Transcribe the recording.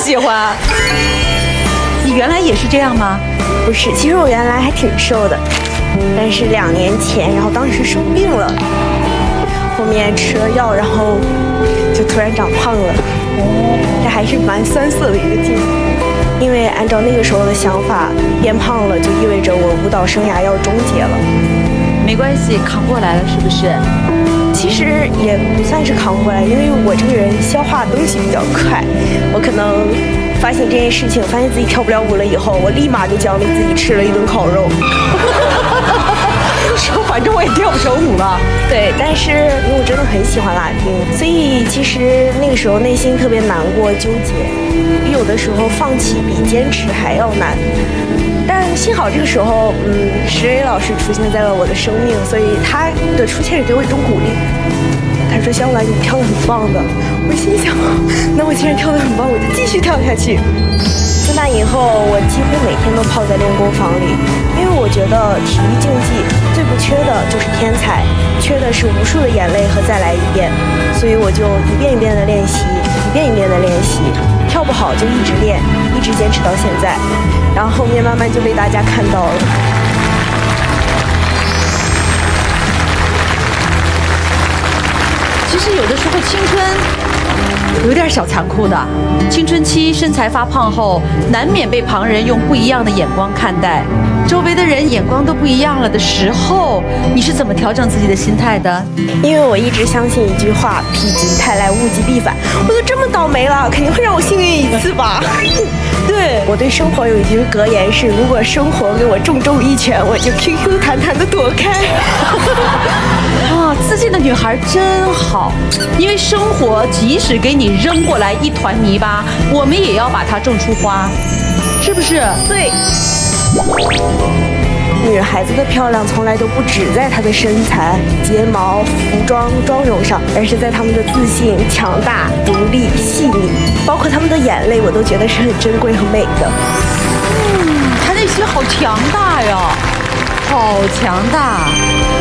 喜欢。你原来也是这样吗？不是，其实我原来还挺瘦的，但是2年前，然后当时生病了，后面吃了药，然后就突然长胖了。这还是蛮酸涩的一个经历，因为按照那个时候的想法，变胖了就意味着我舞蹈生涯要终结了。没关系，扛过来了是不是？其实也不算是扛过来，因为我这个人消化东西比较快，我可能发现这件事情，发现自己跳不了舞了以后，我立马就奖励自己吃了一顿烤肉。说反正我也跳不成舞了。对，但是因为我真的很喜欢拉丁，所以其实那个时候内心特别难过、纠结，有的时候放弃比坚持还要难。但幸好这个时候，石蕊老师出现在了我的生命，所以他的出现给我一种鼓励。他说：“香兰，你跳得很棒的。”我心想，那我既然跳得很棒，我就继续跳下去。自那以后，我几乎每天都泡在练功房里，因为我觉得体育竞技最不缺的就是天才，缺的是无数的眼泪和再来一遍。所以我就一遍一遍的练习，一遍一遍的练习，跳不好就一直练，一直坚持到现在，然后后面慢慢就被大家看到了。其实有的时候青春有点小残酷的，青春期身材发胖后，难免被旁人用不一样的眼光看待，周围的人眼光都不一样了的时候，你是怎么调整自己的心态的？因为我一直相信一句话：否极泰来，物极必反。我都这么倒霉了，肯定会让我幸运一次吧。对，我对生活有一句格言是：如果生活给我重重一拳，我就 QQ 弹弹的躲开。啊，自信的女孩真好，因为生活即使给你扔过来一团泥巴，我们也要把它种出花，是不是？对。女孩子的漂亮从来都不只在她的身材、睫毛、服装、妆容上，而是在她们的自信、强大、独立、细腻，包括她们的眼泪，我都觉得是很珍贵和美的。她内心好强大呀，好强大。